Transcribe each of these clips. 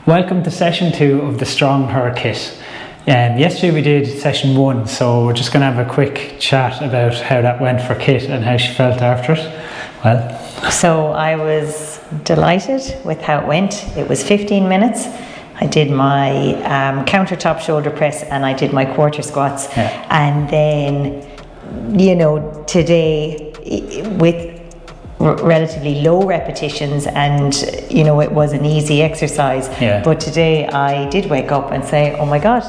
Welcome to session 2 of the StrongHER kit. Yesterday we did session 1, so we're just going to have a quick chat about how that went for Kit and how she felt after it. So I was delighted with how it went. It was 15 minutes. I did my countertop shoulder press and I did my quarter squats. Yeah. And then, today with relatively low repetitions and it was an easy exercise, but today I did wake up and say, oh my god,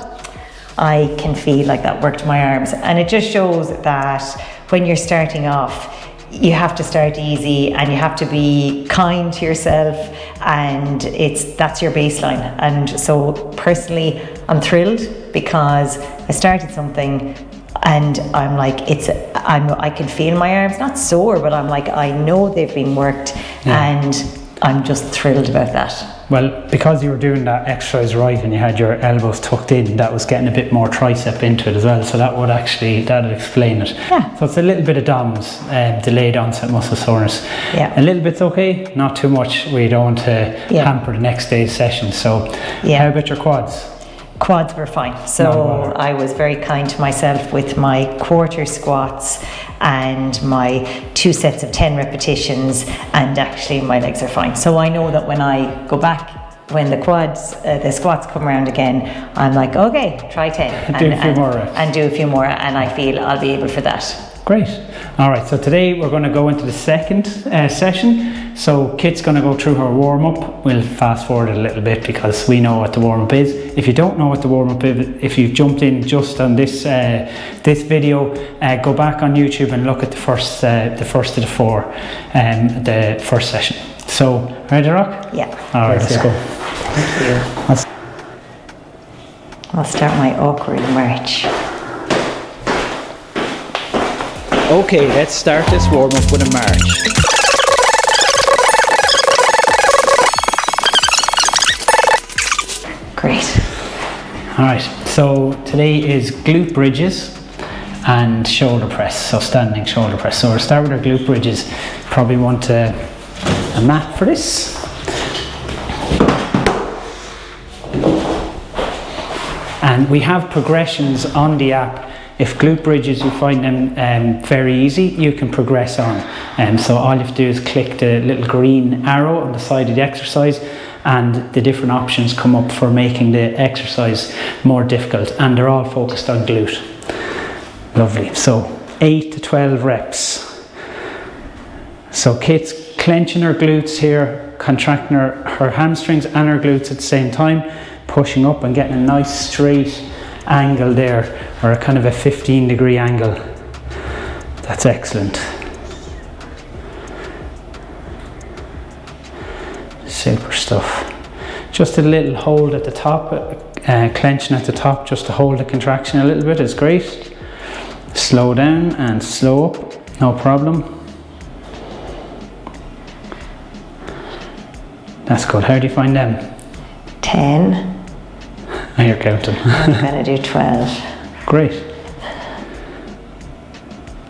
I can feel like that worked my arms. And it just shows that when you're starting off, you have to start easy and you have to be kind to yourself, and that's your baseline. And so personally I'm thrilled because I started something and I'm like, I can feel my arms not sore, but I'm like, I know they've been worked, and I'm just thrilled about that. Well, because you were doing that exercise right and you had your elbows tucked in, that was getting a bit more tricep into it as well, so that'd explain it. Yeah. So it's a little bit of DOMS, delayed onset muscle soreness. Yeah. A little bit's okay, not too much. We don't want to hamper the next day's session. So how about your quads? Quads were fine. So I was very kind to myself with my quarter squats and my 2 sets of 10 repetitions, and actually my legs are fine. So I know that when I go back, when the squats come around again, I'm like, okay, try 10 do a few more reps. And do a few more, and I feel I'll be able for that. Great. All right, so today we're going to go into the second session. So Kit's going to go through her warm-up. We'll fast forward it a little bit because we know what the warm-up is. If you don't know what the warm-up is, if you've jumped in just on this video, go back on YouTube and look at the first of the 4, the first session. So, ready to rock? Yeah. All right, let's go. Thank you. I'll start my awkward march. Okay, let's start this warm-up with a march. Great. All right, so today is glute bridges and shoulder press, so standing shoulder press. So we'll start with our glute bridges. Probably want a mat for this. And we have progressions on the app. If glute bridges, you find them very easy, you can progress on. So all you have to do is click the little green arrow on the side of the exercise, and the different options come up for making the exercise more difficult, and they're all focused on glute. Lovely. So 8 to 12 reps. So Kit's clenching her glutes here, contracting her hamstrings and her glutes at the same time, pushing up and getting a nice straight angle there, or a kind of a 15-degree angle. That's excellent. Super stuff. Just a little hold at the top, clenching at the top just to hold the contraction a little bit is great. Slow down and slow up, no problem. That's good. How do you find them? 10. Oh, you're counting. I'm going to do 12. Great.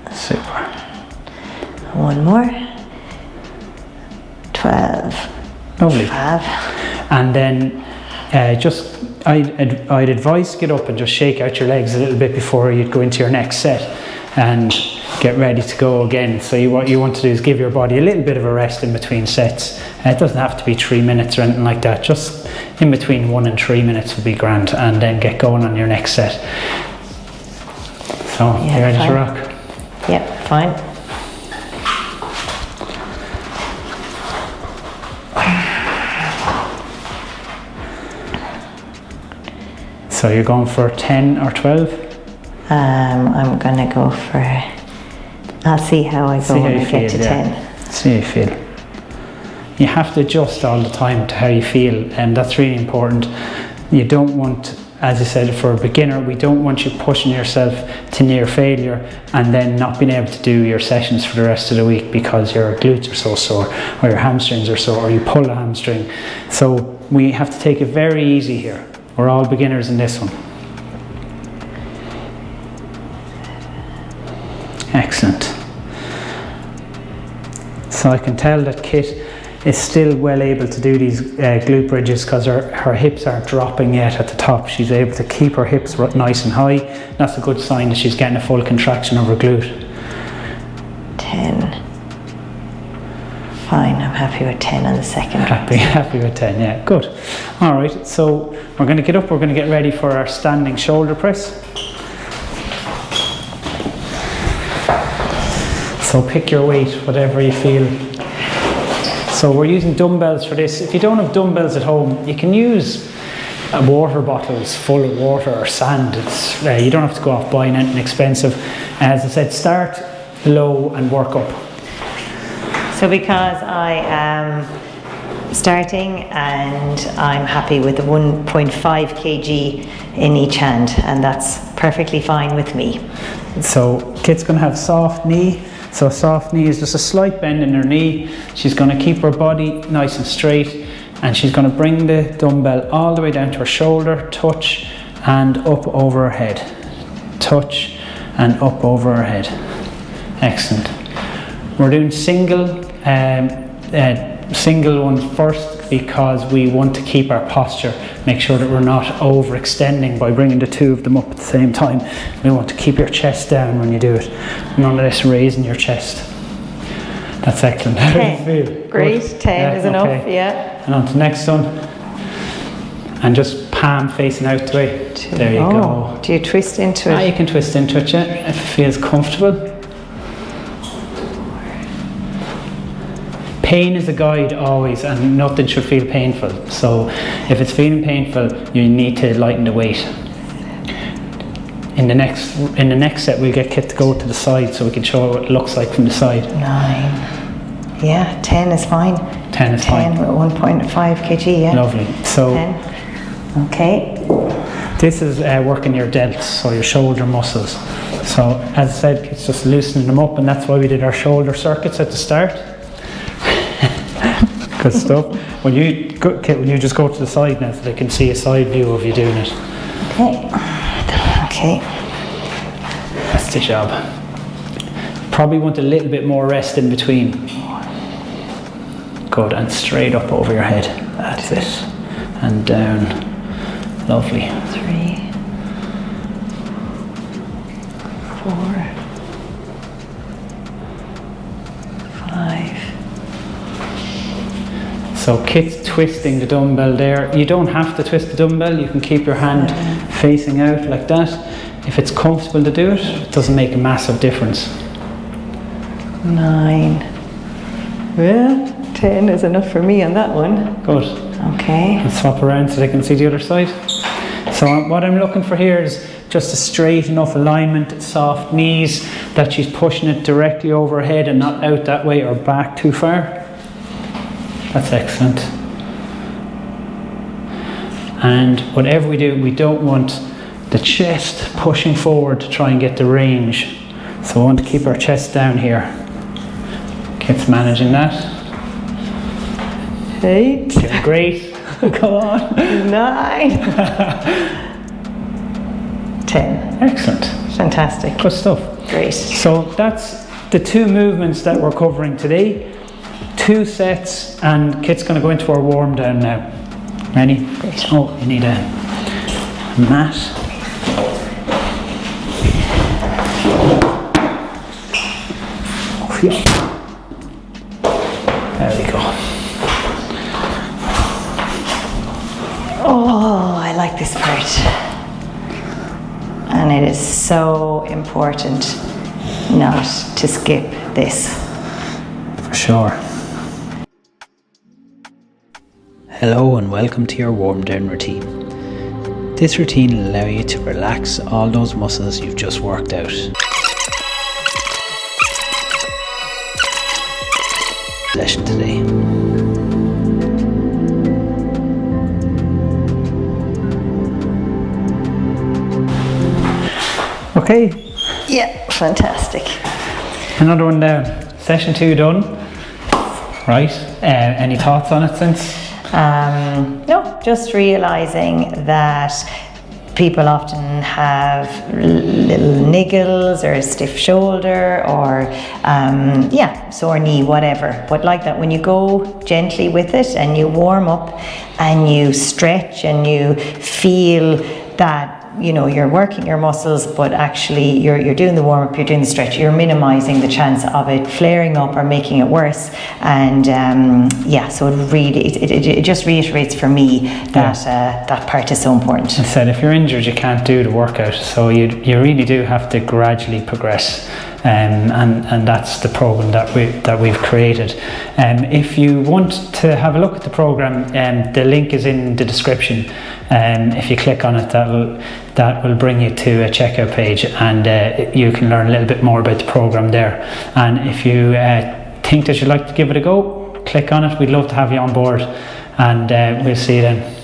Super. One more. 12. Lovely. 5. And then I'd advise get up and just shake out your legs a little bit before you'd go into your next set and get ready to go again. So what you want to do is give your body a little bit of a rest in between sets. It doesn't have to be 3 minutes or anything like that, just in between 1 and 3 minutes would be grand, and then get going on your next set. So you ready to rock? Yep, fine. So you're going for 10 or 12? I'm going to go for, I'll see how I go when I get to 10. See how you feel. You have to adjust all the time to how you feel, and that's really important. You don't want, as I said, for a beginner, we don't want you pushing yourself to near failure and then not being able to do your sessions for the rest of the week because your glutes are so sore, or your hamstrings are sore, or you pull a hamstring. So we have to take it very easy here. We're all beginners in this one. Excellent. So I can tell that Kit is still well able to do these glute bridges because her hips aren't dropping yet at the top. She's able to keep her hips nice and high. That's a good sign that she's getting a full contraction of her glute. 10. Fine, I'm happy with 10 on the second. Happy with 10, yeah, good. All right, so we're going to get up, we're going to get ready for our standing shoulder press. So pick your weight, whatever you feel. So we're using dumbbells for this. If you don't have dumbbells at home, you can use water bottles full of water or sand. You don't have to go off buying anything expensive. As I said, start low and work up. So because I am starting and I'm happy with the 1.5 kg in each hand, and that's perfectly fine with me. So Kit's going to have soft knee. So soft knee is just a slight bend in her knee. She's going to keep her body nice and straight, and she's going to bring the dumbbell all the way down to her shoulder, touch and up over her head. Touch and up over her head. Excellent. We're doing single one first because we want to keep our posture, make sure that we're not overextending by bringing the two of them up at the same time. We want to keep your chest down when you do it. None of this raising your chest. That's excellent. How do you feel? Great. Good? 10 is enough, okay. yeah. And on to the next one. And just palm facing out the way. There you go. Do you twist into it? You can twist into it, yeah, if it feels comfortable. Pain is a guide always, and nothing should feel painful. So if it's feeling painful, you need to lighten the weight. In the next set, we'll get Kit to go to the side so we can show what it looks like from the side. 9. Yeah, 10 is fine. 10 is fine. 10 with 1.5 kg, yeah. Lovely. So 10. Okay. this is working your delts, so your shoulder muscles. So as I said, it's just loosening them up, and that's why we did our shoulder circuits at the start. Good stuff. When you just go to the side now, so they can see a side view of you doing it. Okay. Okay. That's the job. Probably want a little bit more rest in between. Good, and straight up over your head. That's it. And down. Lovely. 3, 4, 5. So Kit's twisting the dumbbell there. You don't have to twist the dumbbell. You can keep your hand facing out like that. If it's comfortable to do it, it doesn't make a massive difference. 9. Well, 10 is enough for me on that one. Good. Okay. And swap around so they can see the other side. So what I'm looking for here is just a straight enough alignment, soft knees, that she's pushing it directly over her head and not out that way or back too far. That's excellent. And whatever we do, we don't want the chest pushing forward to try and get the range. So we want to keep our chest down here. Kit's managing that. 8. Doing great. Come on. 9. 10. Excellent. Fantastic. Good stuff. Great. So that's the two movements that we're covering today. 2 sets, and Kit's going to go into our warm down now. Ready? Great. Oh, you need a mat. There we go. Oh, I like this part. And it is so important not to skip this. For sure. Hello and welcome to your warm down routine. This routine will allow you to relax all those muscles you've just worked out. Session today. Okay. Yeah, fantastic. Another one down. Session 2 done. Right. Any thoughts on it since? No, just realizing that people often have little niggles or a stiff shoulder or sore knee, whatever. But like that, when you go gently with it and you warm up and you stretch and you feel that, you know, you're working your muscles, but actually you're doing the warm up, you're doing the stretch, you're minimizing the chance of it flaring up or making it worse. And so it just reiterates for me that that part is so important. I said, if you're injured, you can't do the workout, so you really do have to gradually progress. And that's the program that we've created. If you want to have a look at the program, the link is in the description. If you click on it, that will bring you to a checkout page, and you can learn a little bit more about the program there. And if you think that you'd like to give it a go, click on it. We'd love to have you on board, and we'll see you then.